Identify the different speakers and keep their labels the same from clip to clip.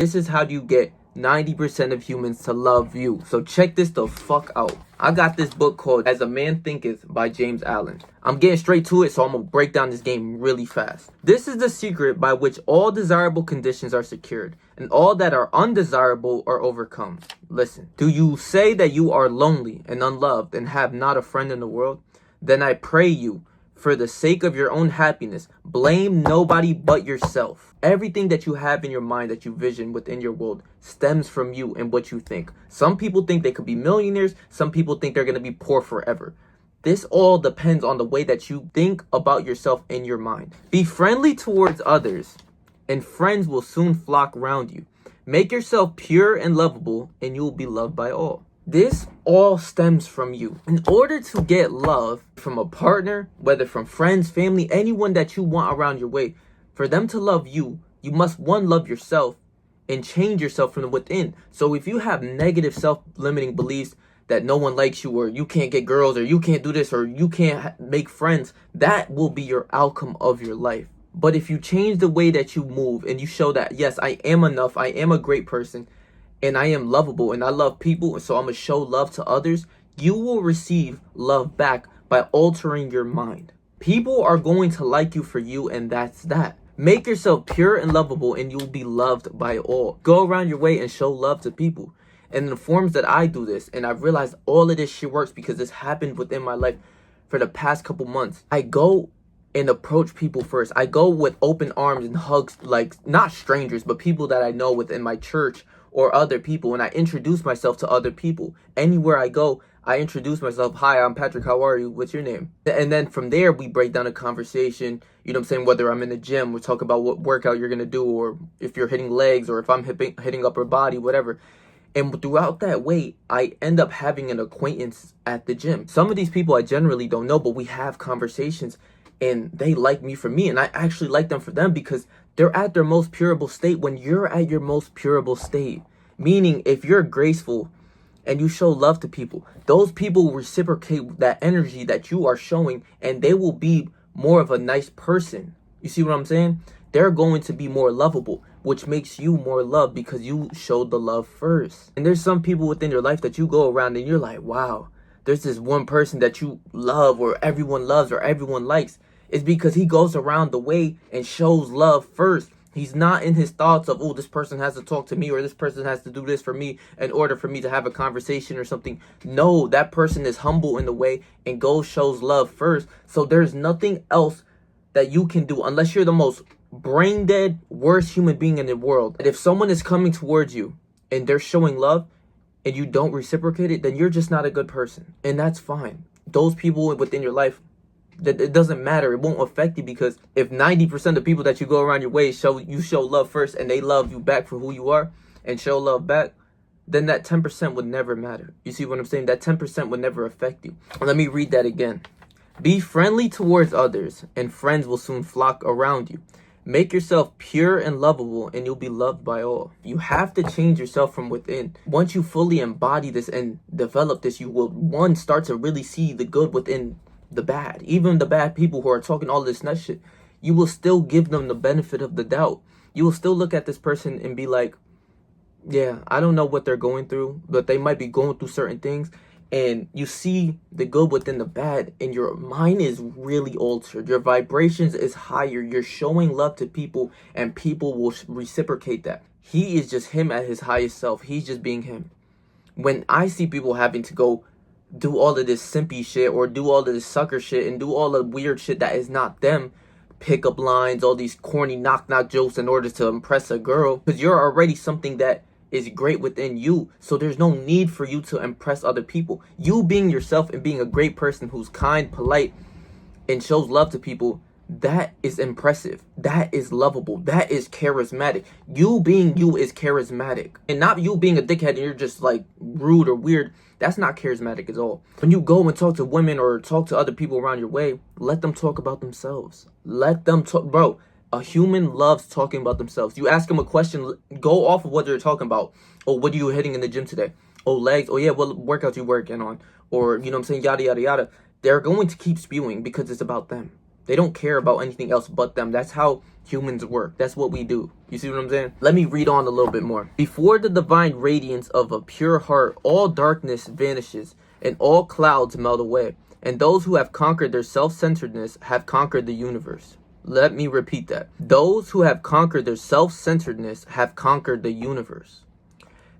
Speaker 1: This is how you get 90% of humans to love you. So check this the fuck out. I got this book called As a Man Thinketh by James Allen. I'm getting straight to it, so I'm gonna break down this game really fast. This is the secret by which all desirable conditions are secured, and all that are undesirable are overcome. Listen, do you say that you are lonely and unloved and have not a friend in the world? Then I pray you, for the sake of your own happiness, blame nobody but yourself. Everything that you have in your mind that you vision within your world stems from you and what you think. Some people think they could be millionaires. Some people think they're going to be poor forever. This all depends on the way that you think about yourself in your mind. Be friendly towards others, and friends will soon flock around you. Make yourself pure and lovable, and you will be loved by all. This all stems from you. In order to get love from a partner, whether from friends, family, anyone that you want around your way, for them to love you, you must, one, love yourself and change yourself from within. So if you have negative self-limiting beliefs that no one likes you, or you can't get girls, or you can't do this, or you can't make friends, that will be your outcome of your life. But if you change the way that you move and you show that, yes, I am enough, I am a great person, and I am lovable, and I love people, and so I'm going to show love to others, you will receive love back by altering your mind. People are going to like you for you, and that's that. Make yourself pure and lovable, and you'll be loved by all. Go around your way and show love to people. And in the forms that I do this, and I've realized all of this shit works because this happened within my life for the past couple months. I go and approach people first. I go with open arms and hugs, like not strangers, but people that I know within my church or other people, and I introduce myself to other people. Anywhere I go, I introduce myself. Hi, I'm Patrick. How are you? What's your name? And then from there, we break down a conversation. You know what I'm saying? Whether I'm in the gym, we talk about what workout you're going to do, or if you're hitting legs, or if I'm hitting upper body, whatever. And throughout that way, I end up having an acquaintance at the gym. Some of these people I generally don't know, but we have conversations, and they like me for me, and I actually like them for them because they're at their most purable state when you're at your most purable state. Meaning, if you're graceful and you show love to people, those people will reciprocate that energy that you are showing, and they will be more of a nice person. You see what I'm saying? They're going to be more lovable, which makes you more loved because you showed the love first. And there's some people within your life that you go around and you're like, wow, there's this one person that you love, or everyone loves, or everyone likes. It's because he goes around the way and shows love first. He's not in his thoughts of, oh, this person has to talk to me, or this person has to do this for me in order for me to have a conversation or something. No, that person is humble in the way and goes shows love first. So there's nothing else that you can do unless you're the most brain dead, worst human being in the world. And if someone is coming towards you and they're showing love and you don't reciprocate it, then you're just not a good person. And that's fine. Those people within your life, that it doesn't matter. It won't affect you, because if 90% of people that you go around your way show love first, and they love you back for who you are and show love back, then that 10% would never matter. You see what I'm saying? That 10% would never affect you. Let me read that again. Be friendly towards others, and friends will soon flock around you. Make yourself pure and lovable, and you'll be loved by all. You have to change yourself from within. Once you fully embody this and develop this, you will, one, start to really see the good within the bad. Even the bad people who are talking all this nut shit, you will still give them the benefit of the doubt. You will still look at this person and be like, yeah, I don't know what they're going through, but they might be going through certain things. And you see the good within the bad, and your mind is really altered. Your vibrations is higher. You're showing love to people, and people will reciprocate that. He is just him at his highest self. He's just being him. When I see people having to go do all of this simpy shit, or do all of this sucker shit, and do all the weird shit that is not them, pickup lines, all these corny knock jokes in order to impress a girl, because you're already something that is great within you. So there's no need for you to impress other people. You being yourself and being a great person who's kind, polite, and shows love to people, that is impressive. That is lovable. That is charismatic. You being you is charismatic. And not you being a dickhead and you're just like rude or weird. That's not charismatic at all. When you go and talk to women or talk to other people around your way, let them talk about themselves. Let them talk. Bro, a human loves talking about themselves. You ask them a question, go off of what they're talking about. Oh, what are you hitting in the gym today? Oh, legs. Oh, yeah, what workouts you working on? Or, you know what I'm saying, yada, yada, yada. They're going to keep spewing because it's about them. They don't care about anything else but them. That's how humans work. That's what we do. You see what I'm saying? Let me read on a little bit more. Before the divine radiance of a pure heart, all darkness vanishes and all clouds melt away. And those who have conquered their self-centeredness have conquered the universe. Let me repeat that. Those who have conquered their self-centeredness have conquered the universe.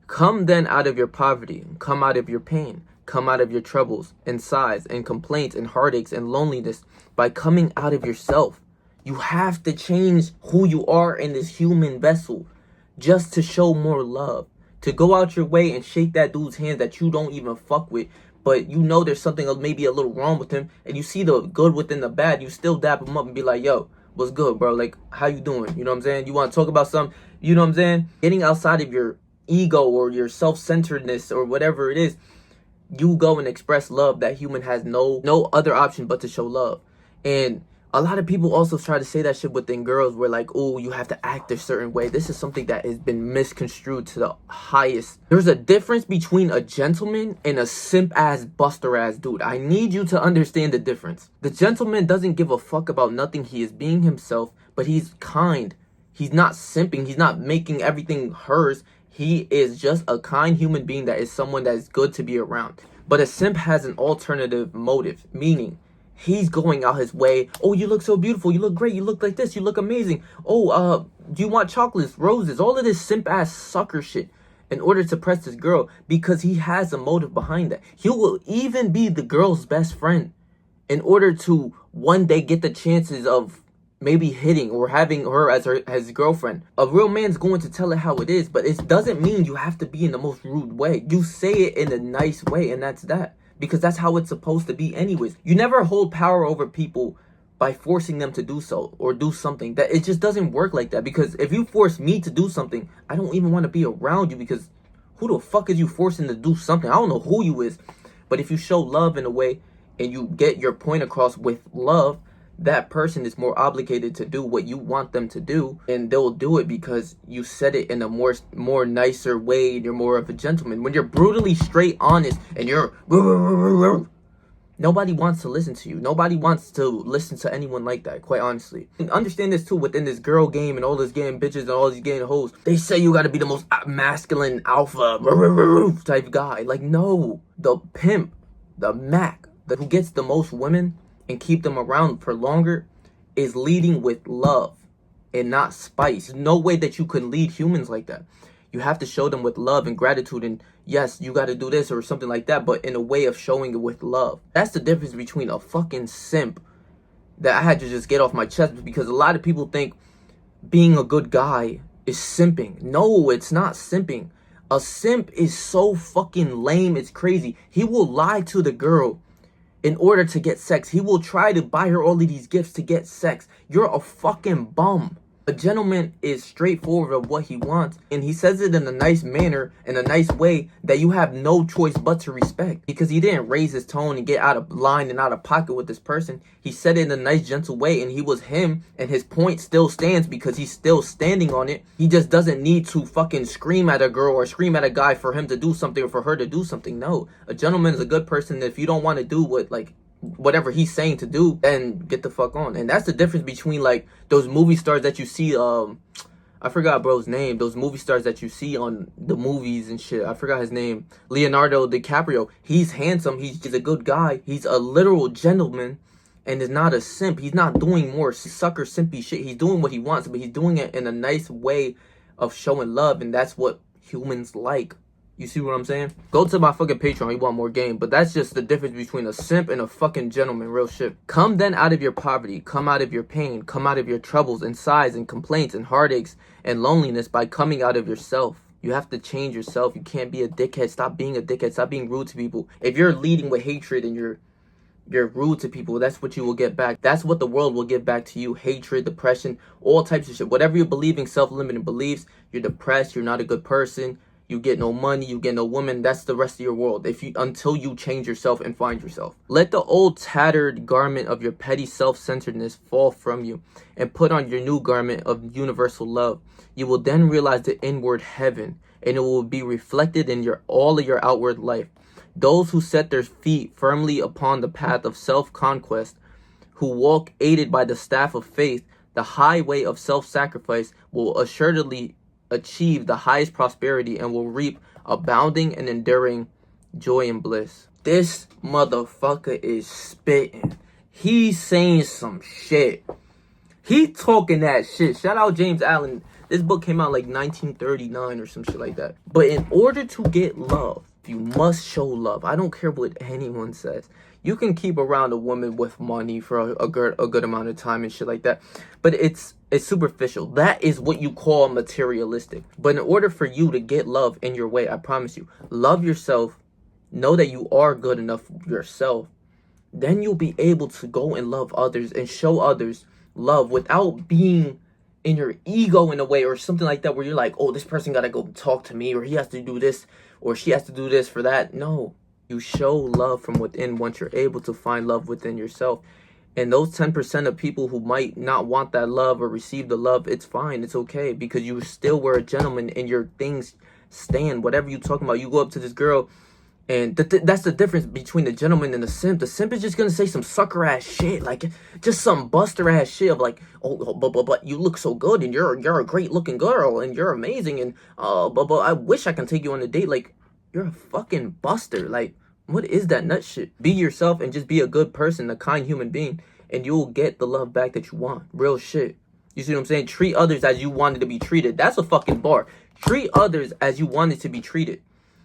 Speaker 1: Come then out of your poverty, come out of your pain, come out of your troubles and sighs and complaints and heartaches and loneliness by coming out of yourself. You have to change who you are in this human vessel just to show more love. To go out your way and shake that dude's hand that you don't even fuck with, but you know there's something maybe a little wrong with him, and you see the good within the bad, you still dap him up and be like, yo, what's good, bro? Like, how you doing? You know what I'm saying? You want to talk about something? You know what I'm saying? Getting outside of your ego or your self-centeredness or whatever it is, you go and express love. That human has no other option but to show love. And a lot of people also try to say that shit within girls where like, oh, you have to act a certain way. This is something that has been misconstrued to the highest. There's a difference between a gentleman and a simp ass buster ass dude. I need you to understand the difference. The gentleman doesn't give a fuck about nothing. He is being himself, but he's kind. He's not simping. He's not making everything hers. He is just a kind human being that is someone that is good to be around. But a simp has an alternative motive, meaning he's going out his way. Oh, you look so beautiful. You look great. You look like this. You look amazing. Oh, do you want chocolates, roses? All of this simp ass sucker shit in order to press this girl because he has a motive behind that. He will even be the girl's best friend in order to one day get the chances of maybe hitting or having her as his girlfriend. A real man's going to tell it how it is, but it doesn't mean you have to be in the most rude way. You say it in a nice way, and that's that. Because that's how it's supposed to be anyways. You never hold power over people by forcing them to do so or do something. That it just doesn't work like that. Because if you force me to do something, I don't even want to be around you, because who the fuck is you forcing to do something? I don't know who you is. But if you show love in a way and you get your point across with love, that person is more obligated to do what you want them to do, and they'll do it because you said it in a more nicer way, and you're more of a gentleman. When you're brutally straight honest and you're nobody wants to listen to you. Nobody wants to listen to anyone like that, quite honestly. And understand this too, within this girl game and all this getting bitches and all these getting hoes, they say you gotta be the most masculine alpha type guy. Like, no, the pimp, the Mac, who gets the most women and keep them around for longer is leading with love and not spice. There's no way that you can lead humans like that. You have to show them with love and gratitude, and yes, you got to do this or something like that, but in a way of showing it with love. That's the difference between a fucking simp that I had to just get off my chest, because a lot of people think being a good guy is simping. No, it's not simping. A simp is so fucking lame, it's crazy. He will lie to the girl in order to get sex. He will try to buy her all of these gifts to get sex. You're a fucking bum. A gentleman is straightforward of what he wants, and he says it in a nice manner, in a nice way that you have no choice but to respect, because he didn't raise his tone and get out of line and out of pocket with this person. He said it in a nice, gentle way, and he was him, and his point still stands because he's still standing on it. He just doesn't need to fucking scream at a girl or scream at a guy for him to do something or for her to do something. No, a gentleman is a good person. If you don't want to do whatever he's saying to do, then get the fuck on. And that's the difference between like those movie stars that you see, I forgot bro's name, those movie stars that you see on the movies and shit. I forgot his name. Leonardo DiCaprio. He's handsome, he's a good guy, he's a literal gentleman, and is not a simp. He's not doing more sucker simpy shit. He's doing what he wants, but he's doing it in a nice way of showing love, and that's what humans like. You see what I'm saying? Go to my fucking Patreon, you want more game. But that's just the difference between a simp and a fucking gentleman, real shit. Come then out of your poverty, come out of your pain, come out of your troubles and sighs and complaints and heartaches and loneliness by coming out of yourself. You have to change yourself. You can't be a dickhead. Stop being a dickhead. Stop being rude to people. If you're leading with hatred and you're rude to people, that's what you will get back. That's what the world will give back to you. Hatred, depression, all types of shit. Whatever you're believing, self-limiting beliefs, you're depressed, you're not a good person, you get no money, you get no woman. That's the rest of your world. Until you change yourself and find yourself. Let the old tattered garment of your petty self-centeredness fall from you and put on your new garment of universal love. You will then realize the inward heaven, and it will be reflected in all of your outward life. Those who set their feet firmly upon the path of self-conquest, who walk aided by the staff of faith, the highway of self-sacrifice, will assuredly achieve the highest prosperity and will reap abounding and enduring joy and bliss. This motherfucker is spitting. He's saying some shit. He talking that shit. Shout out James Allen. This book came out like 1939 or some shit like that. But in order to get love, you must show love. I don't care what anyone says. You can keep around a woman with money for a good amount of time and shit like that. But it's superficial. That is what you call materialistic. But in order for you to get love in your way, I promise you, love yourself. Know that you are good enough yourself. Then you'll be able to go and love others and show others love without being in your ego in a way or something like that where you're like, oh, this person gotta go talk to me, or he has to do this, or she has to do this for that. No, you show love from within once you're able to find love within yourself. And those 10% of people who might not want that love or receive the love, it's fine, it's okay, because you still were a gentleman and your things stand. Whatever you talking about, you go up to this girl, and that's the difference between the gentleman and the simp. The simp is just gonna say some sucker ass shit, like just some buster ass shit of like, oh, but you look so good, and you're a great looking girl, and you're amazing, and but I wish I can take you on a date. Like, you're a fucking buster. Like, what is that nut shit? Be yourself and just be a good person, a kind human being, and you'll get the love back that you want. Real shit. You see what I'm saying? Treat others as you wanted to be treated. That's a fucking bar. Treat others as you wanted to be treated.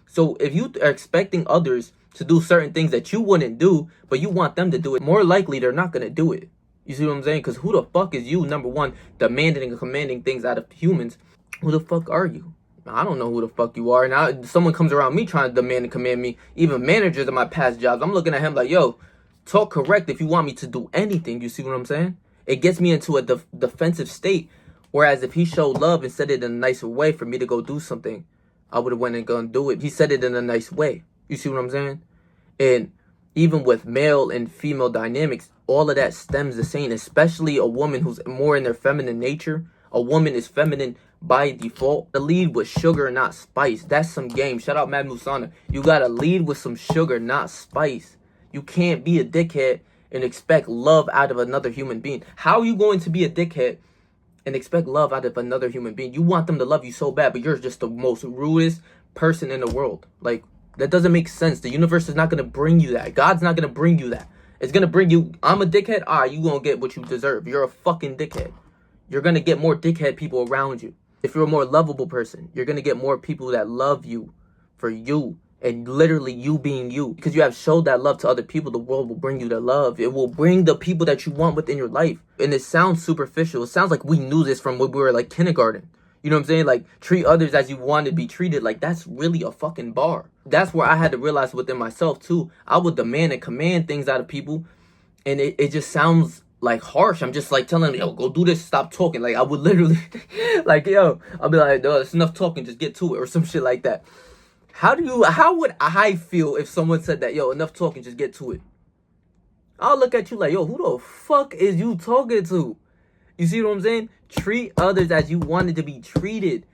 Speaker 1: So if you are expecting others to do certain things that you wouldn't do, but you want them to do it, more likely they're not going to do it. You see what I'm saying? Because who the fuck is you, number one, demanding and commanding things out of humans? Who the fuck are you? I don't know who the fuck you are. Now, someone comes around me trying to demand and command me, even managers of my past jobs, I'm looking at him like, yo, talk correct if you want me to do anything. You see what I'm saying? It gets me into a defensive state. Whereas if he showed love and said it in a nicer way for me to go do something, I would have went and gone do it. He said it in a nice way. You see what I'm saying? And even with male and female dynamics, all of that stems the same, especially a woman who's more in their feminine nature. A woman is feminine by default. The lead with sugar, not spice. That's some game. Shout out Mad Musana. You gotta lead with some sugar, not spice. You can't be a dickhead and expect love out of another human being. How are you going to be a dickhead and expect love out of another human being? You want them to love you so bad, but you're just the most rudest person in the world. Like, that doesn't make sense. The universe is not going to bring you that. God's not going to bring you that. It's going to bring you, I'm a dickhead. You going to get what you deserve. You're a fucking dickhead. You're going to get more dickhead people around you. If you're a more lovable person, you're going to get more people that love you for you. And literally you being you. Because you have showed that love to other people, the world will bring you the love. It will bring the people that you want within your life. And it sounds superficial. It sounds like we knew this from when we were like kindergarten. You know what I'm saying? Like, treat others as you want to be treated. Like, that's really a fucking bar. That's where I had to realize within myself too. I would demand and command things out of people. And it just sounds like harsh. I'm just like telling them, yo, go do this, stop talking. Like, I would literally, like, yo, I'll be like, no, it's enough talking, just get to it, or some shit like that. How would I feel if someone said that, yo, enough talking, just get to it? I'll look at you like, yo, who the fuck is you talking to? You see what I'm saying? Treat others as you wanted to be treated.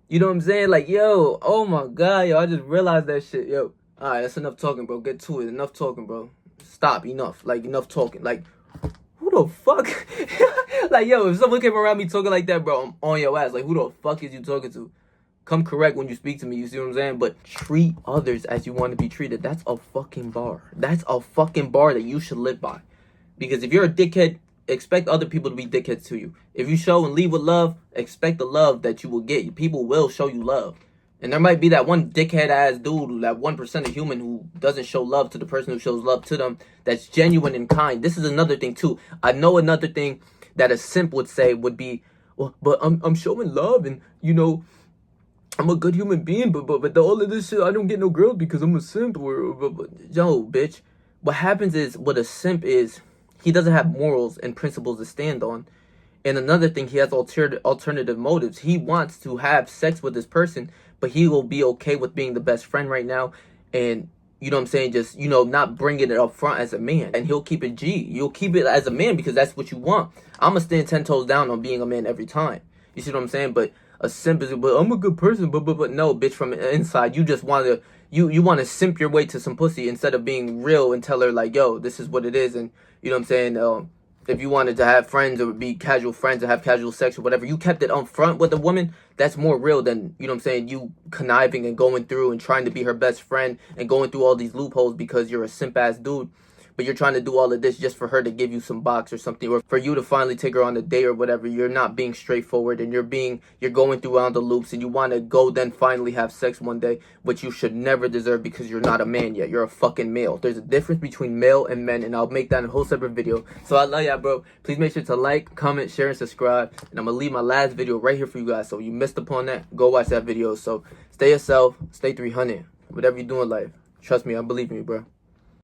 Speaker 1: You know what I'm saying? Like, yo, oh my God, yo, I just realized that shit, yo. All right, that's enough talking, bro. Get to it. Enough talking, bro. Stop. Enough. Like, enough talking. Like, who the fuck? Like, yo, if someone came around me talking like that, bro, I'm on your ass. Like, who the fuck is you talking to? Come correct when you speak to me, you see what I'm saying? But treat others as you want to be treated. That's a fucking bar. That's a fucking bar that you should live by. Because if you're a dickhead, expect other people to be dickheads to you. If you show and leave with love, expect the love that you will get. People will show you love. And there might be that one dickhead ass dude, that 1% of human who doesn't show love to the person who shows love to them, that's genuine and kind. This is another thing too. I know another thing that a simp would say would be, well, but I'm showing love and, you know, I'm a good human being, but all of this shit, I don't get no girls because I'm a simp. Yo, bitch. What happens is, what a simp is, he doesn't have morals and principles to stand on. And another thing, he has alternative motives. He wants to have sex with this person, but he will be okay with being the best friend right now. And, you know what I'm saying, just, you know, not bringing it up front as a man. And he'll keep it G. You'll keep it as a man because that's what you want. I'm going to stand 10 toes down on being a man every time. You see what I'm saying? But a simp is, but I'm a good person, but no, bitch, from inside, you just want to, you want to simp your way to some pussy instead of being real and tell her, like, yo, this is what it is, and, you know what I'm saying, if you wanted to have friends or be casual friends or have casual sex or whatever, you kept it up front with a woman, that's more real than, you know what I'm saying, you conniving and going through and trying to be her best friend and going through all these loopholes because you're a simp ass dude. But you're trying to do all of this just for her to give you some box or something, or for you to finally take her on a date or whatever. You're not being straightforward, and you're going through all the loops, and you want to go then finally have sex one day, which you should never deserve because you're not a man yet. You're a fucking male. There's a difference between male and men, and I'll make that in a whole separate video. So I love y'all, bro. Please make sure to like, comment, share, and subscribe. And I'm gonna leave my last video right here for you guys. So if you missed upon that, go watch that video. So stay yourself, stay 300. Whatever you do in life, trust me, I believe in you, bro.